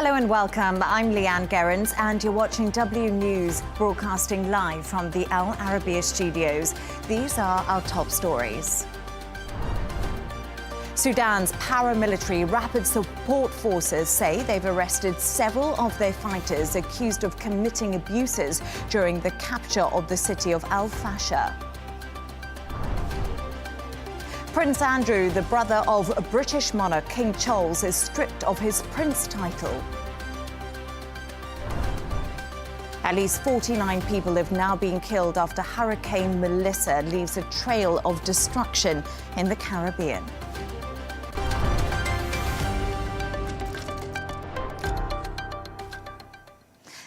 Hello and welcome. I'm Leigh-Ann Gerrans and you're watching W News, broadcasting live from the Al Arabiya studios. These are our top stories. Sudan's paramilitary rapid support forces say they've arrested several of their fighters accused of committing abuses during the capture of the city of Al Fasher. Prince Andrew, the brother of British monarch King Charles, is stripped of his prince title. At least 49 people have now been killed after Hurricane Melissa leaves a trail of destruction in the Caribbean.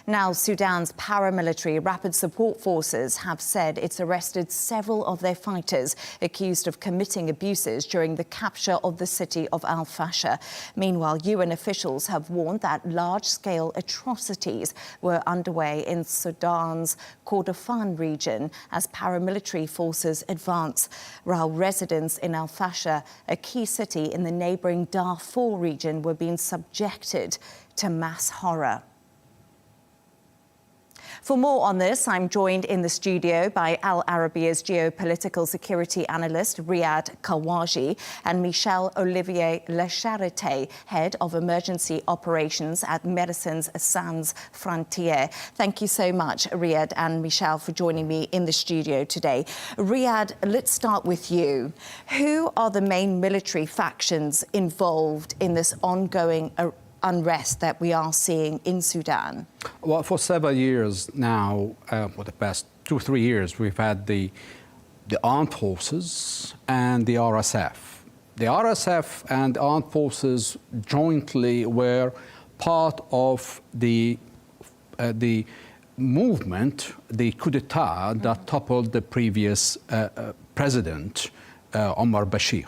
Now, Sudan's paramilitary rapid support forces have said it's arrested several of their fighters accused of committing abuses during the capture of the city of Al Fasher. Meanwhile, UN officials have warned that large-scale atrocities were underway in Sudan's Kordofan region as paramilitary forces advance, while residents in Al Fasher, a key city in the neighbouring Darfur region, were being subjected to mass horror. For more on this, I'm joined in the studio by Al Arabiya's geopolitical security analyst, Riad Kahwaji, and Michel Olivier Lacharité, head of emergency operations at Médecins Sans Frontières. Thank you so much, Riad and Michel, for joining me in the studio today. Riad, let's start with you. Who are the main military factions involved in this ongoing unrest that we are seeing in Sudan? Well, for several years now, for the past 2 or 3 years, we've had the armed forces and the RSF. The RSF and the armed forces jointly were part of the movement, the coup d'etat that toppled the previous president, Omar Bashir.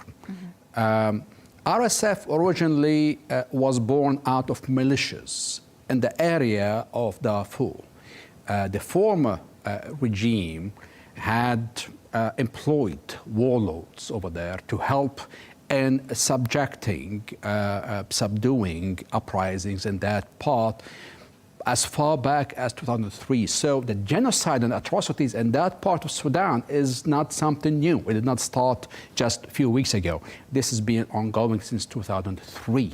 RSF originally was born out of militias in the area of Darfur. The former regime had employed warlords over there to help in subduing uprisings in that part as far back as 2003. So the genocide and atrocities in that part of Sudan is not something new. It did not start just a few weeks ago. This has been ongoing since 2003.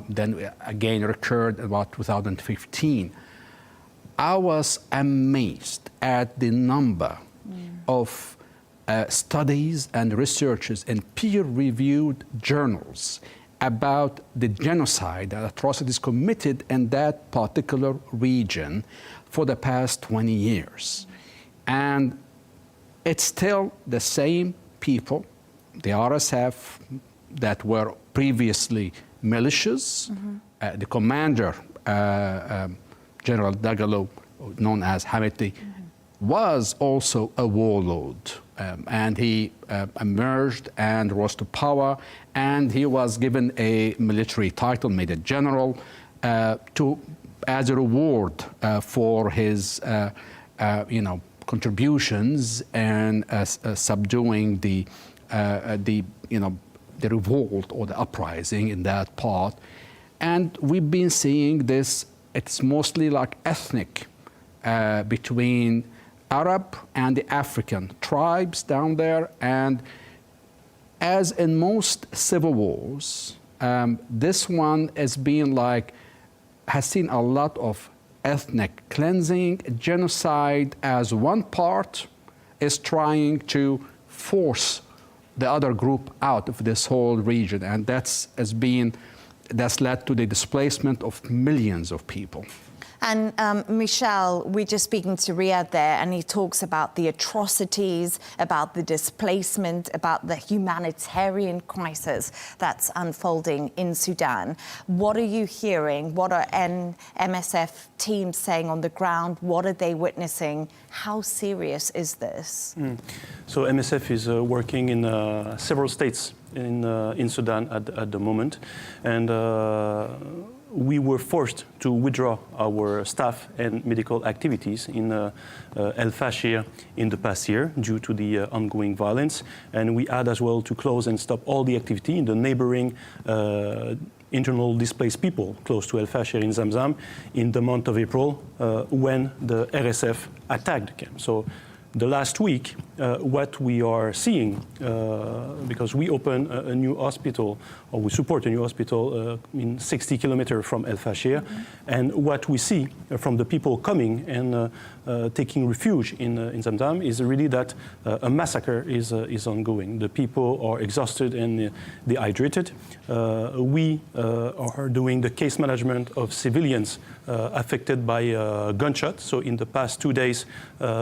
Then again recurred about 2015. I was amazed at the number of studies and researches in peer-reviewed journals about the genocide and atrocities committed in that particular region for the past 20 years. And it's still the same people, the RSF, that were previously militias. The commander, General Dagalo, known as Hamiti, was also a warlord. And he emerged and rose to power, and he was given a military title, Major General, as a reward for his contributions and subduing the revolt or the uprising in that part. And we've been seeing this. It's mostly like ethnic between Arab and the African tribes down there. And as in most civil wars, this one has seen a lot of ethnic cleansing, genocide, as one part is trying to force the other group out of this whole region. And that's led to the displacement of millions of people. And Michel, we're just speaking to Riad there, and he talks about the atrocities, about the displacement, about the humanitarian crisis that's unfolding in Sudan. What are you hearing? What are MSF teams saying on the ground? What are they witnessing? How serious is this? So MSF is working in several states in Sudan at the moment, and we were forced to withdraw our staff and medical activities in El Fasher in the past year due to the ongoing violence. And we had as well to close and stop all the activity in the neighboring internal displaced people close to El Fasher in Zamzam in the month of April when the RSF attacked the camp. So the last week, what we are seeing, because we open a new hospital, or we support a new hospital in 60 kilometers from El Fasher, and what we see from the people coming and taking refuge in Zamzam is really that a massacre is ongoing. The people are exhausted and dehydrated. We are doing the case management of civilians affected by gunshots. So in the past 2 days,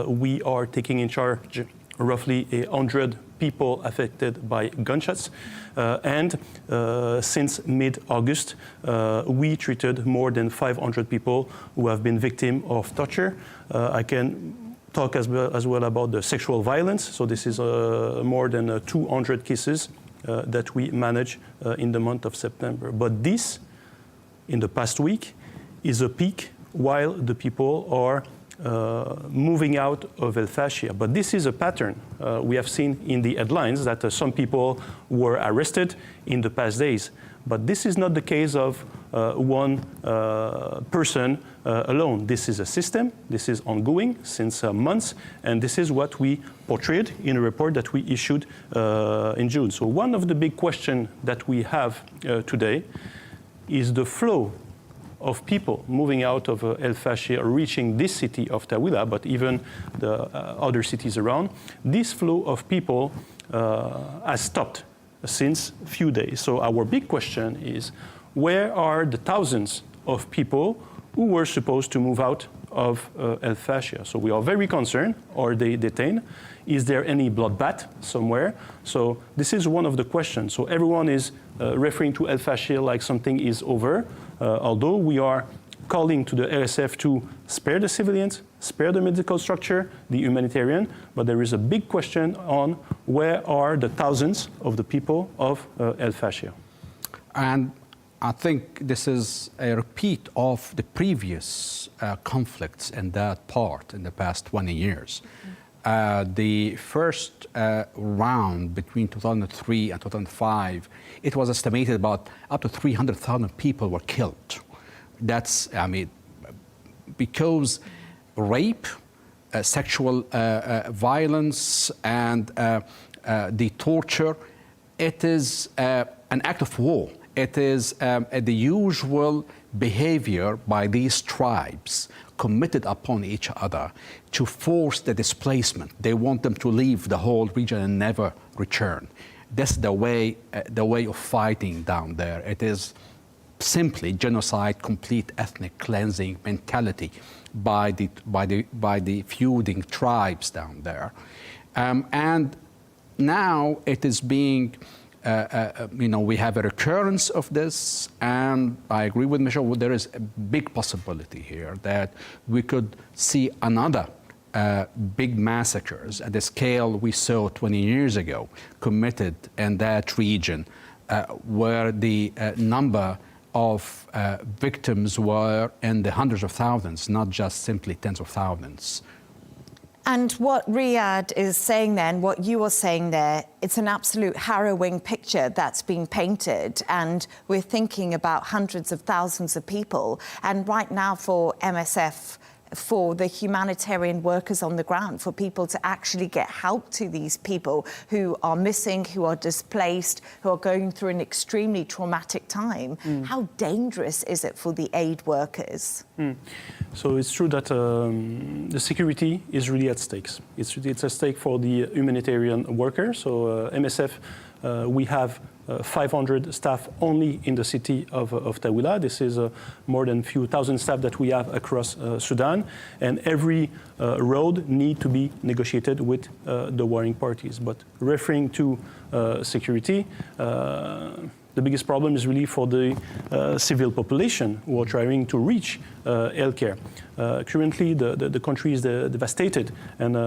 we are taking in charge roughly 100 people affected by gunshots. And since mid-August, we treated more than 500 people who have been victims of torture. I can talk as well about the sexual violence. So this is more than 200 cases that we manage in the month of September. But this, in the past week, is a peak while the people are moving out of El Fasher. But this is a pattern we have seen in the headlines that some people were arrested in the past days. But this is not the case of one person alone. This is a system. This is ongoing since months. And this is what we portrayed in a report that we issued in June. So one of the big questions that we have today is the flow of people moving out of El Fasher, reaching this city of Tawila, but even the other cities around. This flow of people has stopped since a few days. So our big question is, where are the thousands of people who were supposed to move out of El Fasher? So we are very concerned. Are they detained? Is there any bloodbath somewhere? So this is one of the questions. So everyone is referring to El Fasher like something is over, although we are calling to the RSF to spare the civilians, spare the medical structure, the humanitarian, but there is a big question on where are the thousands of the people of El Fasher. And I think this is a repeat of the previous conflicts in that part in the past 20 years. The first round between 2003 and 2005, it was estimated about up to 300,000 people were killed. That's, I mean, because rape, sexual violence, and the torture, it is an act of war. It is the usual behavior by these tribes committed upon each other to force the displacement. They want them to leave the whole region and never return. That's the way of fighting down there. It is simply genocide, complete ethnic cleansing mentality by the feuding tribes down there. And now it is being we have a recurrence of this, and I agree with Michel, there is a big possibility here that we could see another big massacres at the scale we saw 20 years ago committed in that region, where the number of victims were in the hundreds of thousands, not just simply tens of thousands. And what Riad is saying then, what you are saying there, it's an absolute harrowing picture that's being painted, and we're thinking about hundreds of thousands of people. And right now for MSF, for the humanitarian workers on the ground, for people to actually get help to these people who are missing, who are displaced, who are going through an extremely traumatic time. How dangerous is it for the aid workers? So it's true that the security is really at stake. It's at stake for the humanitarian workers. So MSF, we have 500 staff only in the city of Tawila. This is more than a few thousand staff that we have across Sudan. And every road needs to be negotiated with the warring parties. But referring to security, the biggest problem is really for the civil population who are trying to reach healthcare. Currently, the country is devastated, and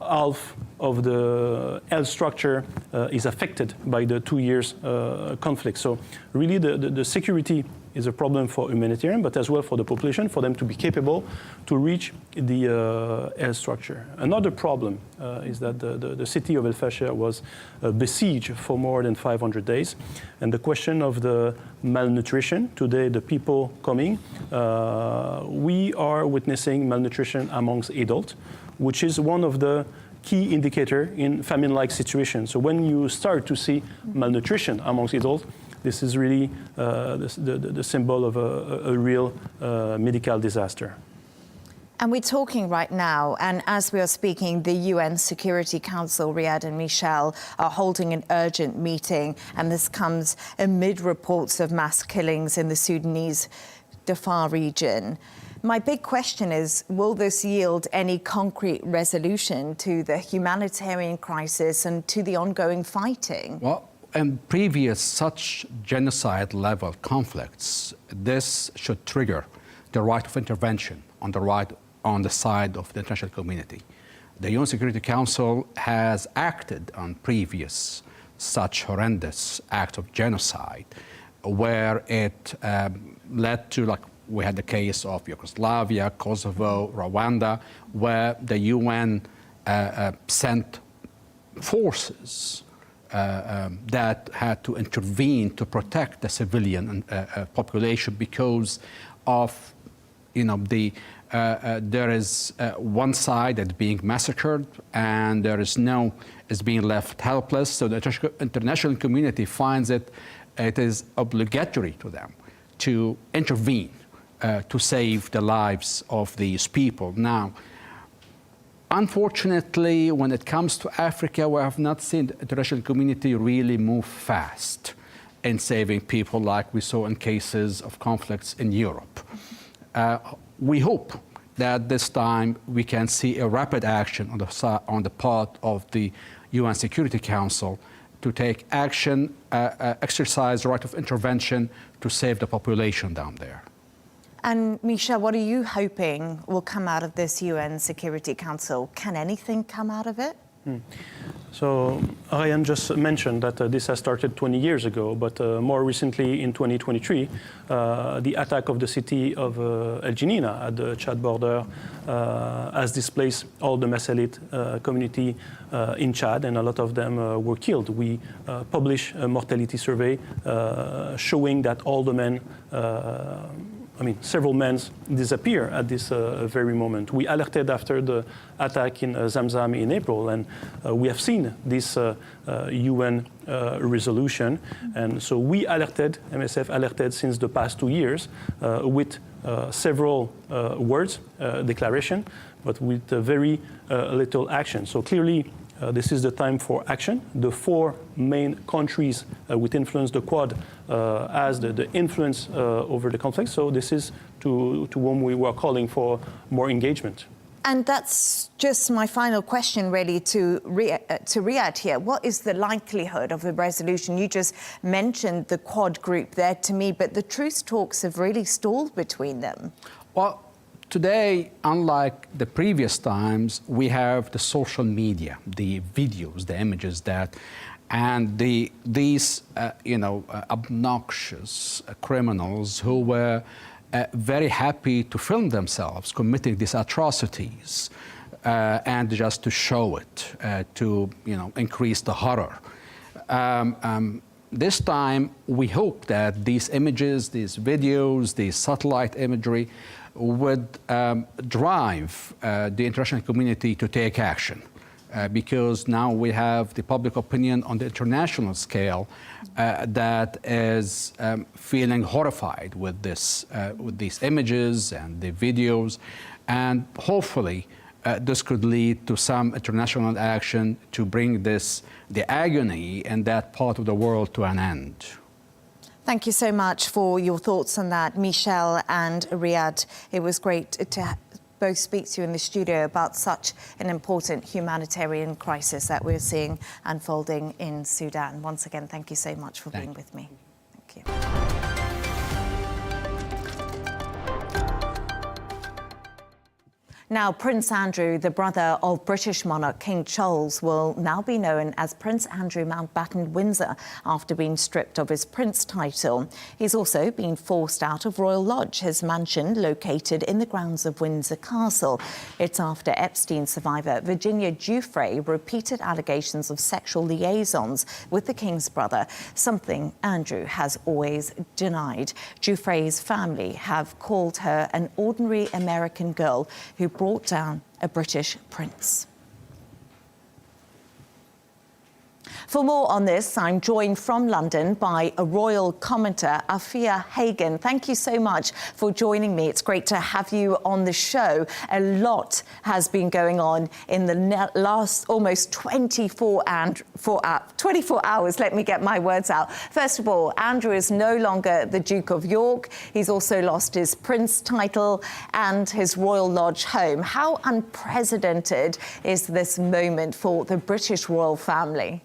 half of the health structure is affected by the 2 years conflict. So really the security is a problem for humanitarian, but as well for the population, for them to be capable to reach the air structure. Another problem is that the city of El Fasher was besieged for more than 500 days. And the question of the malnutrition, today the people coming, we are witnessing malnutrition amongst adults, which is one of the key indicator in famine-like situations. So when you start to see malnutrition amongst adults, this is really the symbol of a real medical disaster. And we're talking right now, and as we are speaking, the UN Security Council, Riad and Michel, are holding an urgent meeting, and this comes amid reports of mass killings in the Sudanese Darfur region. My big question is, will this yield any concrete resolution to the humanitarian crisis and to the ongoing fighting? Well, in previous such genocide-level conflicts, this should trigger the right of intervention on the side of the international community. The UN Security Council has acted on previous such horrendous acts of genocide, where it led to, like, we had the case of Yugoslavia, Kosovo, Rwanda, where the UN sent forces that had to intervene to protect the civilian population because of, there is one side that's being massacred and is being left helpless. So the international community finds it is obligatory to them to intervene to save the lives of these people. Now, unfortunately, when it comes to Africa, we have not seen the international community really move fast in saving people like we saw in cases of conflicts in Europe. We hope that this time we can see a rapid action on the part of the UN Security Council to take action, exercise the right of intervention to save the population down there. And Michel, what are you hoping will come out of this UN Security Council? Can anything come out of it? So Ryan just mentioned that this has started 20 years ago, but more recently in 2023, the attack of the city of El Geneina at the Chad border has displaced all the Masalit community in Chad, and a lot of them were killed. We published a mortality survey showing that all the men several men disappear at this very moment. We alerted after the attack in Zamzam in April, and we have seen this UN resolution. And so we alerted, MSF alerted since the past 2 years with several words, declaration, but with very little action. So clearly, this is the time for action. The 4 main countries with influence, the Quad, as the influence over the conflict. So this is to whom we were calling for more engagement. And that's just my final question, really, to Riad here. What is the likelihood of a resolution? You just mentioned the Quad group there to me, but the truce talks have really stalled between them. Well, today, unlike the previous times, we have the social media, the videos, the images and these obnoxious criminals who were very happy to film themselves committing these atrocities and just to show it, to increase the horror. This time, we hope that these images, these videos, these satellite imagery would drive the international community to take action, because now we have the public opinion on the international scale that is feeling horrified with these images and the videos, and hopefully this could lead to some international action to bring the agony in that part of the world to an end. Thank you so much for your thoughts on that, Michel and Riad. It was great to both speak to you in the studio about such an important humanitarian crisis that we're seeing unfolding in Sudan. Once again, thank you so much for being with me. Thank you. Now, Prince Andrew, the brother of British monarch King Charles, will now be known as Prince Andrew Mountbatten-Windsor after being stripped of his prince title. He's also been forced out of Royal Lodge, his mansion located in the grounds of Windsor Castle. It's after Epstein survivor Virginia Giuffre repeated allegations of sexual liaisons with the King's brother, something Andrew has always denied. Giuffre's family have called her an ordinary American girl who brought down a British prince. For more on this, I'm joined from London by a royal commentator, Afia Hagen. Thank you so much for joining me. It's great to have you on the show. A lot has been going on in the last almost 24 hours. Let me get my words out. First of all, Andrew is no longer the Duke of York. He's also lost his prince title and his Royal Lodge home. How unprecedented is this moment for the British royal family?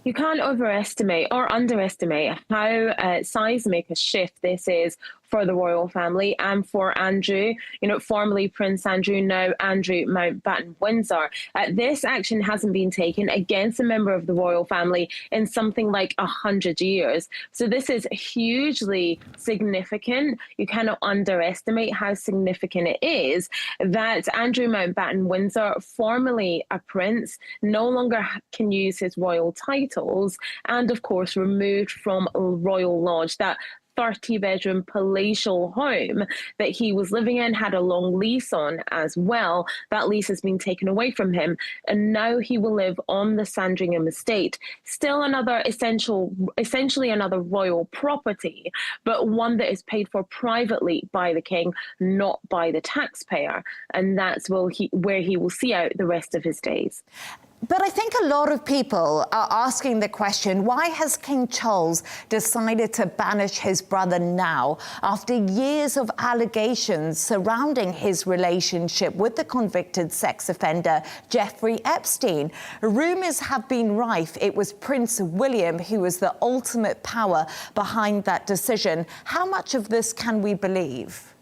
You can't overestimate or underestimate how seismic a shift this is for the royal family and for Andrew, formerly Prince Andrew, now Andrew Mountbatten-Windsor. This action hasn't been taken against a member of the royal family in something like 100 years. So this is hugely significant. You cannot underestimate how significant it is that Andrew Mountbatten-Windsor, formerly a prince, no longer can use his royal titles and, of course, removed from Royal Lodge, that 30-bedroom palatial home that he was living in, had a long lease on as well. That lease has been taken away from him, and now he will live on the Sandringham estate. Still another essentially another royal property, but one that is paid for privately by the king, not by the taxpayer. And that's where he will see out the rest of his days. But I think a lot of people are asking the question, why has King Charles decided to banish his brother now, after years of allegations surrounding his relationship with the convicted sex offender Jeffrey Epstein? Rumours have been rife. It was Prince William who was the ultimate power behind that decision. How much of this can we believe?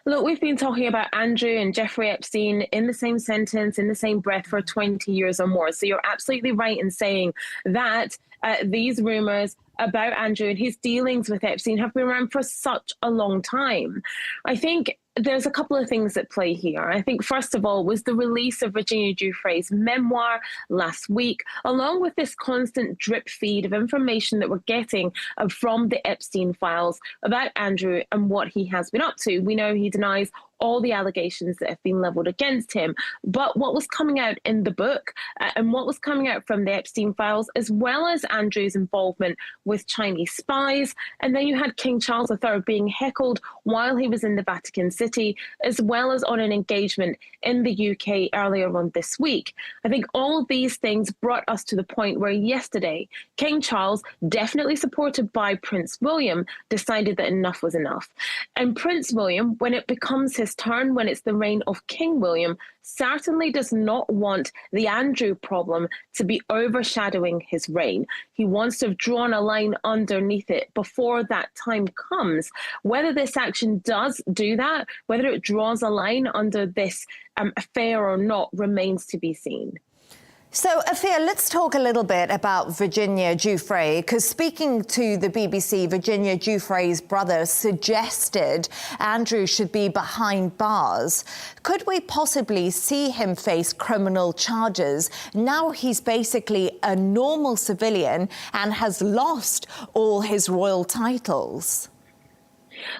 Look, we've been talking about Andrew and Jeffrey Epstein in the same sentence, in the same breath for 20 years or more. So you're absolutely right in saying that these rumours about Andrew and his dealings with Epstein have been around for such a long time. I think there's a couple of things at play here. I think, first of all, was the release of Virginia Giuffre's memoir last week, along with this constant drip feed of information that we're getting from the Epstein files about Andrew and what he has been up to. We know he denies all the allegations that have been levelled against him. But what was coming out in the book and what was coming out from the Epstein files, as well as Andrew's involvement with Chinese spies, and then you had King Charles III being heckled while he was in the Vatican City, as well as on an engagement in the UK earlier on this week. I think all these things brought us to the point where yesterday, King Charles, definitely supported by Prince William, decided that enough was enough. And Prince William, when it becomes his turn, when it's the reign of King William, certainly does not want the Andrew problem to be overshadowing his reign. He wants to have drawn a line underneath it before that time comes. Whether this action does do that, whether it draws a line under this affair or not, remains to be seen. So, Afia, let's talk a little bit about Virginia Giuffre, because speaking to the BBC, Virginia Giuffre's brother suggested Andrew should be behind bars. Could we possibly see him face criminal charges? Now he's basically a normal civilian and has lost all his royal titles.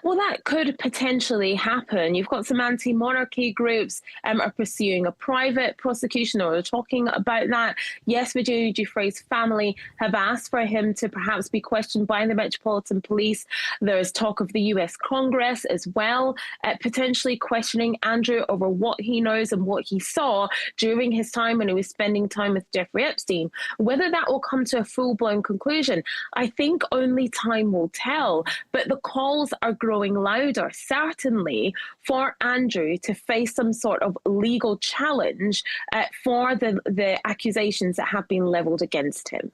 Well, that could potentially happen. You've got some anti-monarchy groups are pursuing a private prosecution or are talking about that. Yes, Virginia Giuffre's family have asked for him to perhaps be questioned by the Metropolitan Police. There's talk of the US Congress as well, potentially questioning Andrew over what he knows and what he saw during his time when he was spending time with Jeffrey Epstein. Whether that will come to a full-blown conclusion, I think only time will tell. But the calls are growing louder, certainly, for Andrew to face some sort of legal challenge for the accusations that have been levelled against him.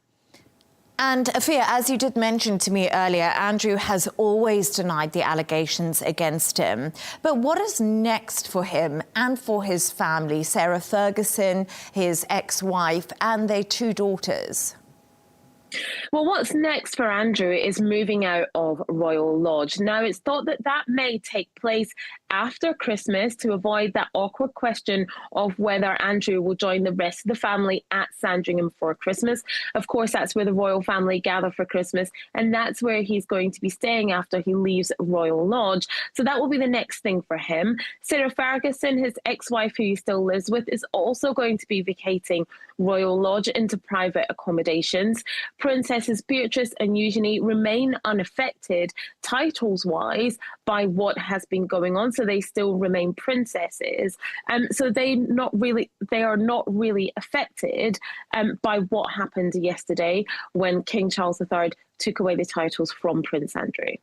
And Afia, as you did mention to me earlier, Andrew has always denied the allegations against him. But what is next for him and for his family, Sarah Ferguson, his ex-wife, and their 2 daughters? Well, what's next for Andrew is moving out of Royal Lodge. Now, it's thought that that may take place after Christmas to avoid that awkward question of whether Andrew will join the rest of the family at Sandringham for Christmas. Of course, that's where the royal family gather for Christmas, and that's where he's going to be staying after he leaves Royal Lodge. So that will be the next thing for him. Sarah Ferguson, his ex-wife, who he still lives with, is also going to be vacating Royal Lodge into private accommodations. Princesses Beatrice and Eugenie remain unaffected titles-wise by what has been going on, so they still remain princesses. So they are not really affected by what happened yesterday when King Charles III took away the titles from Prince Andrew.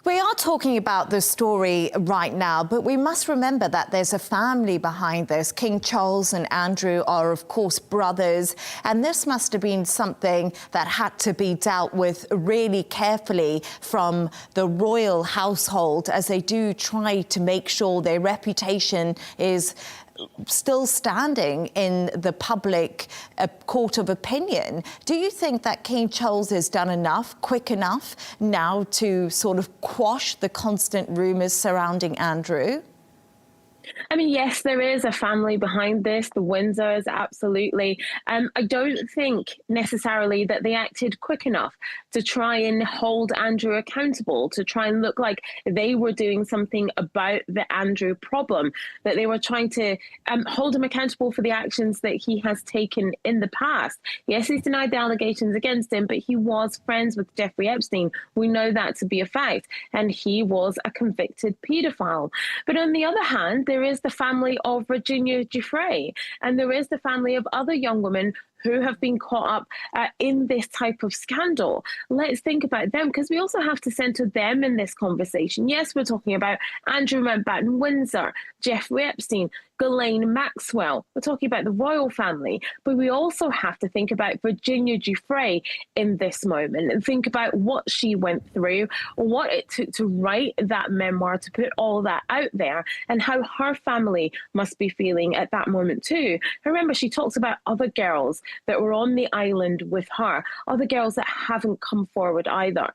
We are talking about the story right now, but we must remember that there's a family behind this. King Charles and Andrew are, of course, brothers, and this must have been something that had to be dealt with really carefully from the royal household as they do try to make sure their reputation is still standing in the public court of opinion. Do you think that King Charles has done enough, quick enough, now to sort of quash the constant rumours surrounding Andrew? I mean, yes, there is a family behind this, the Windsors, absolutely. I don't think necessarily that they acted quick enough to try and hold Andrew accountable, to try and look like they were doing something about the Andrew problem, that they were trying to hold him accountable for the actions that he has taken in the past. Yes, he's denied the allegations against him, but he was friends with Jeffrey Epstein. We know that to be a fact, and he was a convicted paedophile. But on the other hand, there is the family of Virginia Giuffre, and there is the family of other young women who have been caught up in this type of scandal. Let's think about them, because we also have to centre them in this conversation. Yes, we're talking about Andrew Mountbatten-Windsor, Jeffrey Epstein, Ghislaine Maxwell. We're talking about the royal family, but we also have to think about Virginia Giuffre in this moment and think about what she went through, what it took to write that memoir, to put all that out there, and how her family must be feeling at that moment too. Remember, she talks about other girls that were on the island with her, other girls that haven't come forward either.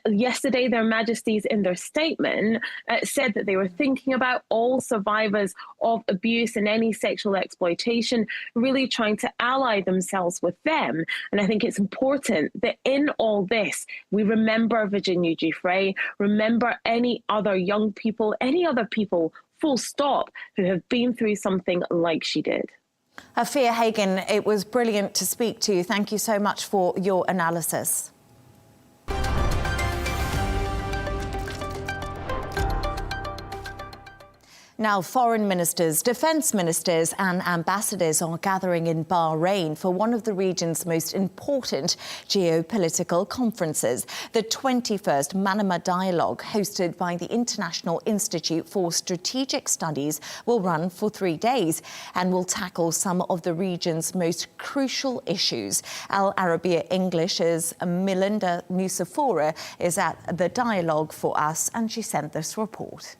Yesterday, their Majesties in their statement said that they were thinking about all survivors of abuse and any sexual exploitation, really trying to ally themselves with them. And I think it's important that in all this, we remember Virginia Giuffre, remember any other young people, any other people, full stop, who have been through something like she did. Afia Hagen, it was brilliant to speak to you. Thank you so much for your analysis. Now, foreign ministers, defence ministers and ambassadors are gathering in Bahrain for one of the region's most important geopolitical conferences, the 21st Manama Dialogue, hosted by the International Institute for Strategic Studies, will run for 3 days and will tackle some of the region's most crucial issues. Al Arabiya English's Melinda Musafora is at the dialogue for us, and she sent this report.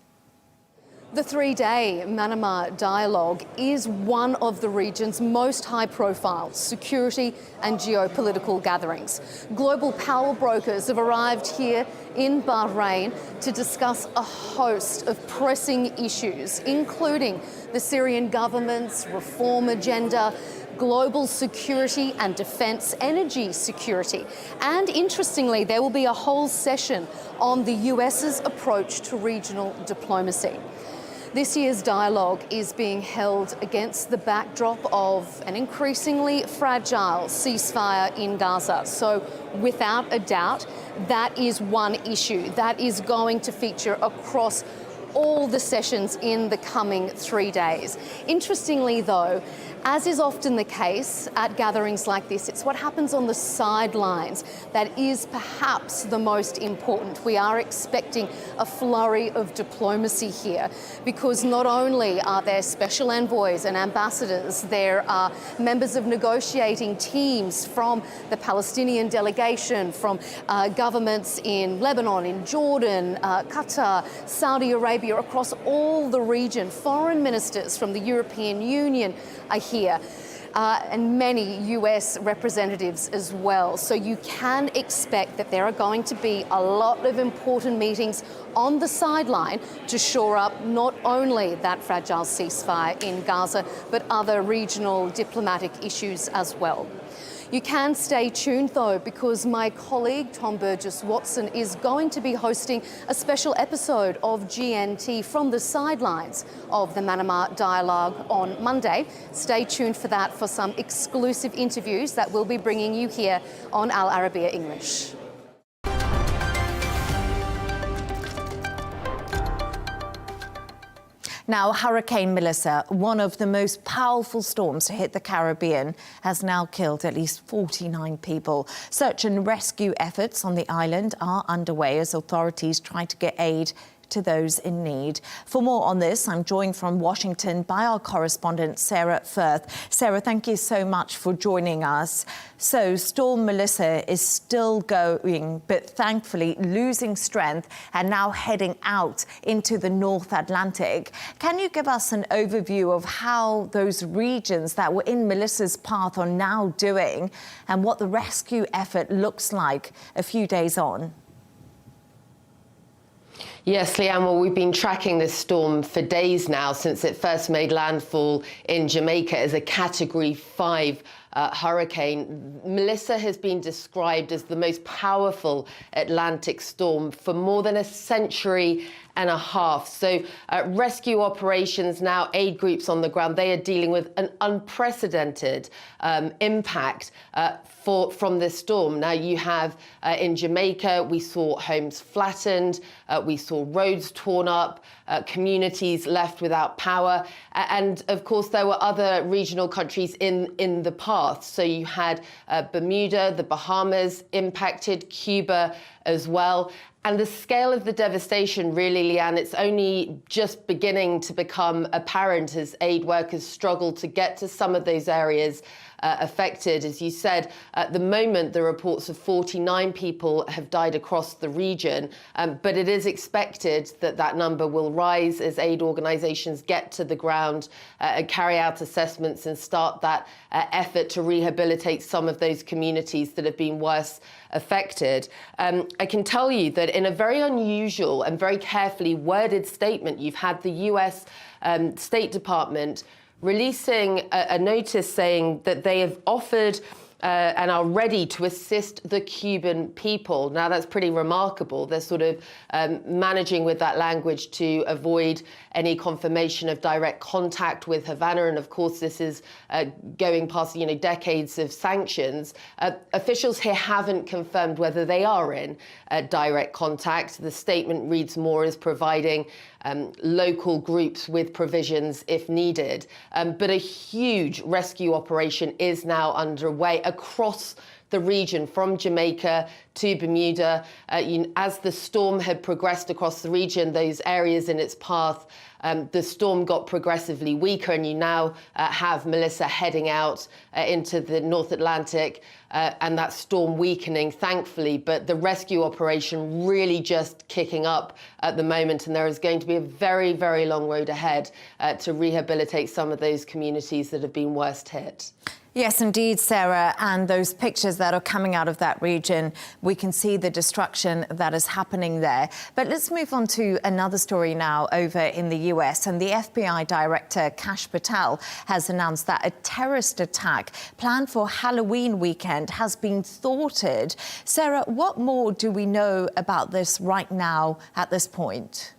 The 3-day Manama Dialogue is one of the region's most high-profile security and geopolitical gatherings. Global power brokers have arrived here in Bahrain to discuss a host of pressing issues, including the Syrian government's reform agenda, global security and defence, energy security. And interestingly, there will be a whole session on the US's approach to regional diplomacy. This year's dialogue is being held against the backdrop of an increasingly fragile ceasefire in Gaza. So without a doubt, that is one issue that is going to feature across all the sessions in the coming 3 days. Interestingly, though, As is often the case at gatherings like this, it's what happens on the sidelines that is perhaps the most important. We are expecting a flurry of diplomacy here because not only are there special envoys and ambassadors, there are members of negotiating teams from the Palestinian delegation, from governments in Lebanon, in Jordan, Qatar, Saudi Arabia, across all the region. Foreign ministers from the European Union are here. And many US representatives as well. So you can expect that there are going to be a lot of important meetings on the sideline to shore up not only that fragile ceasefire in Gaza, but other regional diplomatic issues as well. You can stay tuned though, because my colleague Tom Burgess-Watson is going to be hosting a special episode of GNT from the sidelines of the Manama Dialogue on Monday. Stay tuned for that, for some exclusive interviews that we'll be bringing you here on Al Arabiya English. Now, Hurricane Melissa, one of the most powerful storms to hit the Caribbean, has now killed at least 49 people. Search and rescue efforts on the island are underway as authorities try to get aid to those in need. For more on this, I'm joined from Washington by our correspondent, Sarah Firth. Sarah, thank you so much for joining us. So, Storm Melissa is still going, but thankfully losing strength and now heading out into the North Atlantic. Can you give us an overview of how those regions that were in Melissa's path are now doing and what the rescue effort looks like a few days on? Yes, Leigh-Ann, well, we've been tracking this storm for days now since it first made landfall in Jamaica as a Category 5 hurricane. Melissa has been described as the most powerful Atlantic storm for more than a century and a half. So rescue operations now, aid groups on the ground, they are dealing with an unprecedented impact from this storm. Now you have in Jamaica, we saw homes flattened, we saw roads torn up, communities left without power. And of course, there were other regional countries in the path. So you had Bermuda, the Bahamas impacted, Cuba as well. And the scale of the devastation, really, Leigh-Ann, it's only just beginning to become apparent as aid workers struggle to get to some of those areas affected. As you said, at the moment, the reports of 49 people have died across the region, but it is expected that that number will rise as aid organisations get to the ground and carry out assessments and start that effort to rehabilitate some of those communities that have been worse affected. I can tell you that in a very unusual and very carefully worded statement, you've had the US State Department releasing a notice saying that they have offered and are ready to assist the Cuban people. Now, that's pretty remarkable. They're sort of managing with that language to avoid any confirmation of direct contact with Havana. And of course, this is going past, decades of sanctions. Officials here haven't confirmed whether they are in direct contact. The statement reads more as providing local groups with provisions if needed. But a huge rescue operation is now underway across the region, from Jamaica to Bermuda. As the storm had progressed across the region, those areas in its path, the storm got progressively weaker, and you now have Melissa heading out into the North Atlantic, and that storm weakening, thankfully, but the rescue operation really just kicking up at the moment, and there is going to be a very, very long road ahead to rehabilitate some of those communities that have been worst hit. Yes, indeed, Sarah, and those pictures that are coming out of that region, we can see the destruction that is happening there. But let's move on to another story now over in the US, and the FBI Director Kash Patel has announced that a terrorist attack planned for Halloween weekend has been thwarted. Sarah, what more do we know about this right now at this point?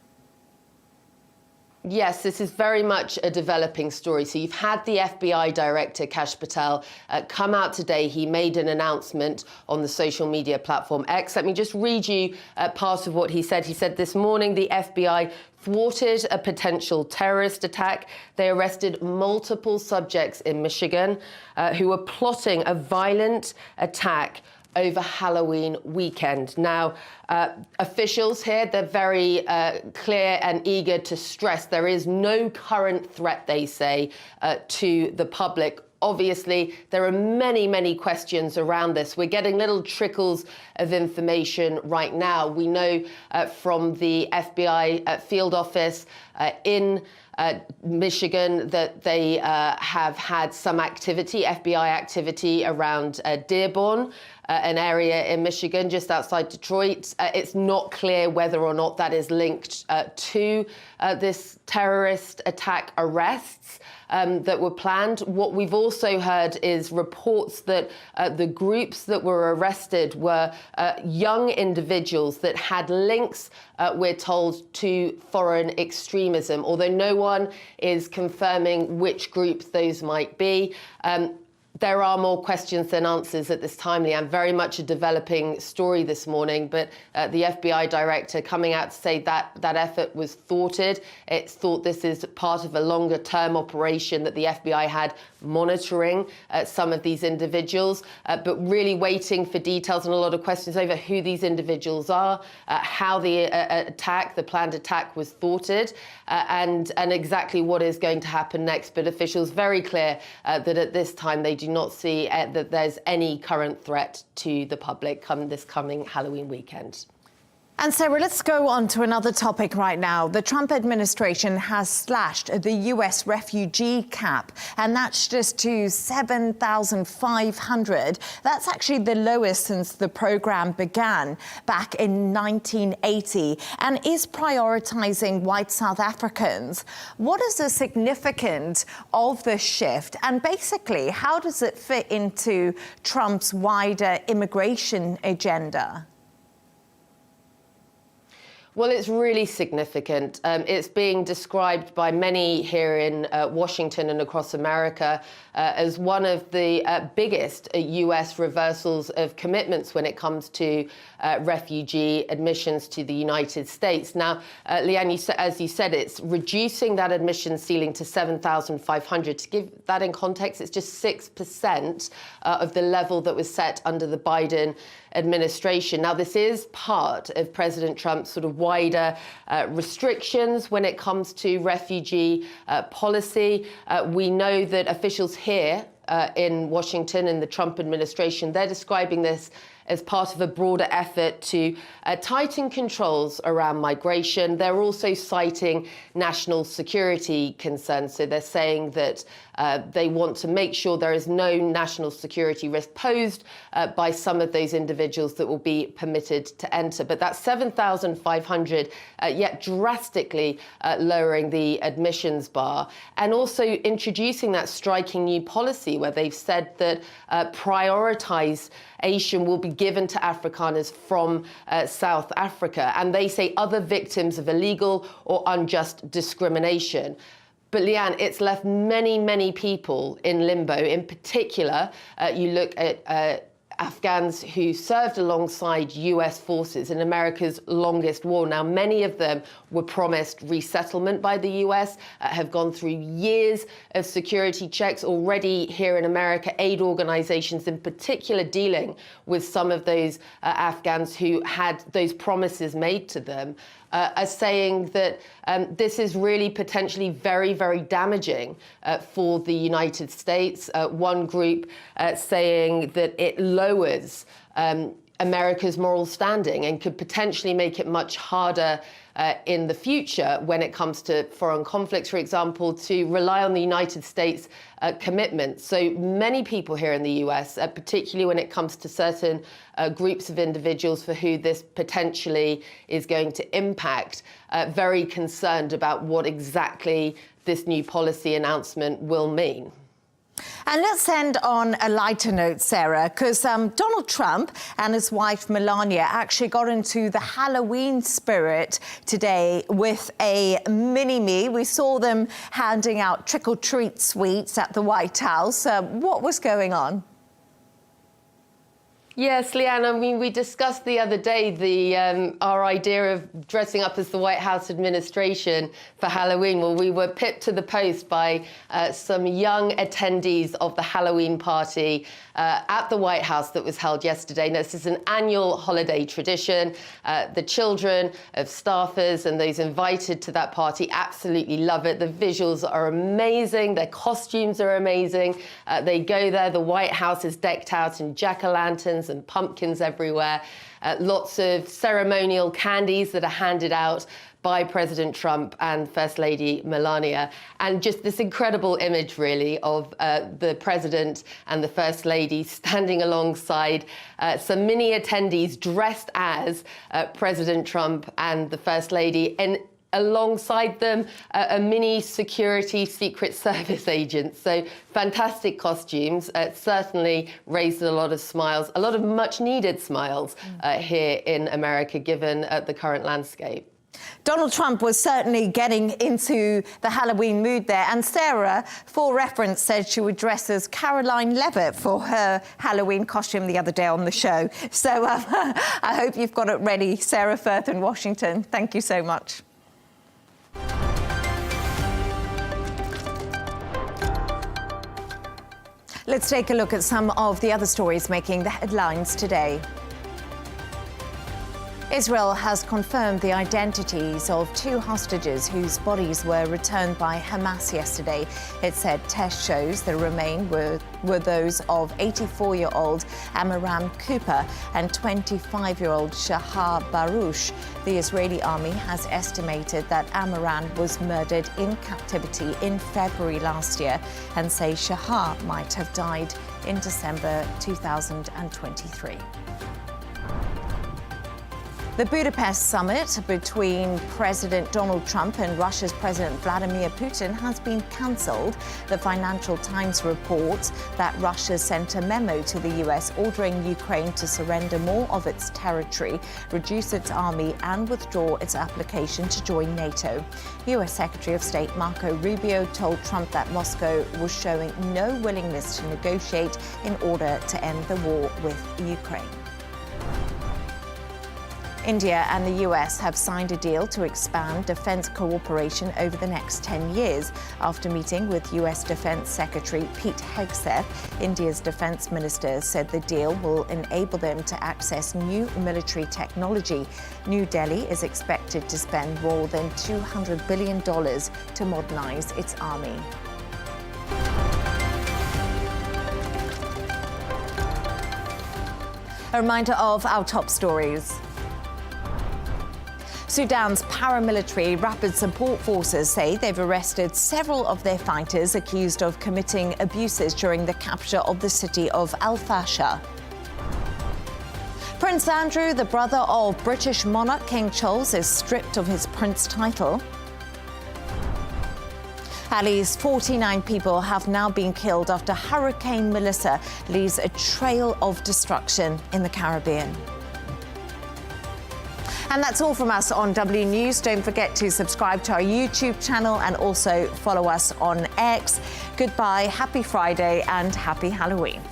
Yes, this is very much a developing story. So you've had the FBI director, Kash Patel, come out today. He made an announcement on the social media platform X. Let me just read you part of what he said. He said this morning the FBI thwarted a potential terrorist attack. They arrested multiple subjects in Michigan who were plotting a violent attack over Halloween weekend. Now, officials here, they're very clear and eager to stress there is no current threat, they say, to the public. Obviously, there are many, many questions around this. We're getting little trickles of information right now. We know from the FBI field office in Michigan that they have had some activity, FBI activity around Dearborn, an area in Michigan just outside Detroit. It's not clear whether or not that is linked to this terrorist attack arrests that were planned. What we've also heard is reports that the groups that were arrested were young individuals that had links, we're told, to foreign extremism, although no one is confirming which groups those might be. There are more questions than answers at this time, Leigh-Ann. Very much a developing story this morning, but the FBI director coming out to say that that effort was thwarted. It's thought this is part of a longer-term operation that the FBI had monitoring some of these individuals, but really waiting for details and a lot of questions over who these individuals are, how the planned attack was thwarted, and exactly what is going to happen next. But officials very clear that at this time they do not see that there's any current threat to the public this coming Halloween weekend. And Sarah, let's go on to another topic right now. The Trump administration has slashed the US refugee cap, and that's just to 7,500. That's actually the lowest since the program began back in 1980 and is prioritizing white South Africans. What is the significance of the shift? And basically, how does it fit into Trump's wider immigration agenda? Well, it's really significant. It's being described by many here in Washington and across America as one of the biggest US reversals of commitments when it comes to refugee admissions to the United States. Now, Leigh-Ann, as you said, it's reducing that admission ceiling to 7,500. To give that in context, it's just 6% of the level that was set under the Biden administration. Now, this is part of President Trump's sort of wider restrictions when it comes to refugee policy. We know that officials here in Washington in the Trump administration, they're describing this as part of a broader effort to tighten controls around migration. They're also citing national security concerns. So they're saying that they want to make sure there is no national security risk posed by some of those individuals that will be permitted to enter. But that's 7,500, yet drastically lowering the admissions bar, and also introducing that striking new policy where they've said that prioritization will be given to Afrikaners from South Africa, and they say other victims of illegal or unjust discrimination. But Leigh-Ann, it's left many, many people in limbo. In particular, you look at Afghans who served alongside US forces in America's longest war. Now, many of them were promised resettlement by the US, have gone through years of security checks already here in America. Aid organizations in particular dealing with some of those Afghans who had those promises made to them are saying that this is really potentially very, very damaging for the United States. One group saying that it lowers America's moral standing and could potentially make it much harder in the future when it comes to foreign conflicts, for example, to rely on the United States commitments. So many people here in the US, particularly when it comes to certain groups of individuals for who this potentially is going to impact, very concerned about what exactly this new policy announcement will mean. And let's end on a lighter note, Sarah, because Donald Trump and his wife Melania actually got into the Halloween spirit today with a mini-me. We saw them handing out trick-or-treat sweets at the White House. What was going on? Yes, Leigh-Ann, I mean, we discussed the other day our idea of dressing up as the White House administration for Halloween. Well, we were pipped to the post by some young attendees of the Halloween party at the White House that was held yesterday. Now, this is an annual holiday tradition. The children of staffers and those invited to that party absolutely love it. The visuals are amazing. Their costumes are amazing. They go there. The White House is decked out in jack-o'-lanterns and pumpkins everywhere. Lots of ceremonial candies that are handed out by President Trump and First Lady Melania. And just this incredible image, really, of the President and the First Lady standing alongside some mini attendees dressed as President Trump and the First Lady, and alongside them, a mini security Secret Service agent. So fantastic costumes. Certainly raised a lot of smiles, a lot of much needed smiles here in America, given the current landscape. Donald Trump was certainly getting into the Halloween mood there. And Sarah, for reference, said she would dress as Caroline Levitt for her Halloween costume the other day on the show. So I hope you've got it ready. Sarah Firth in Washington, thank you so much. Let's take a look at some of the other stories making the headlines today. Israel has confirmed the identities of 2 hostages whose bodies were returned by Hamas yesterday. It said tests shows the remain were those of 84-year-old Amiram Cooper and 25-year-old Shahar Baruch. The Israeli army has estimated that Amiram was murdered in captivity in February last year and say Shahar might have died in December 2023. The Budapest summit between President Donald Trump and Russia's President Vladimir Putin has been cancelled. The Financial Times reports that Russia sent a memo to the US ordering Ukraine to surrender more of its territory, reduce its army and withdraw its application to join NATO. US Secretary of State Marco Rubio told Trump that Moscow was showing no willingness to negotiate in order to end the war with Ukraine. India and the US have signed a deal to expand defense cooperation over the next 10 years. After meeting with US Defense Secretary Pete Hegseth, India's defense minister said the deal will enable them to access new military technology. New Delhi is expected to spend more than $200 billion to modernize its army. A reminder of our top stories. Sudan's paramilitary rapid support forces say they've arrested several of their fighters accused of committing abuses during the capture of the city of Al Fasher. Prince Andrew, the brother of British monarch King Charles, is stripped of his prince title. At least 49 people have now been killed after Hurricane Melissa leaves a trail of destruction in the Caribbean. And that's all from us on W News. Don't forget to subscribe to our YouTube channel and also follow us on X. Goodbye, happy Friday and happy Halloween.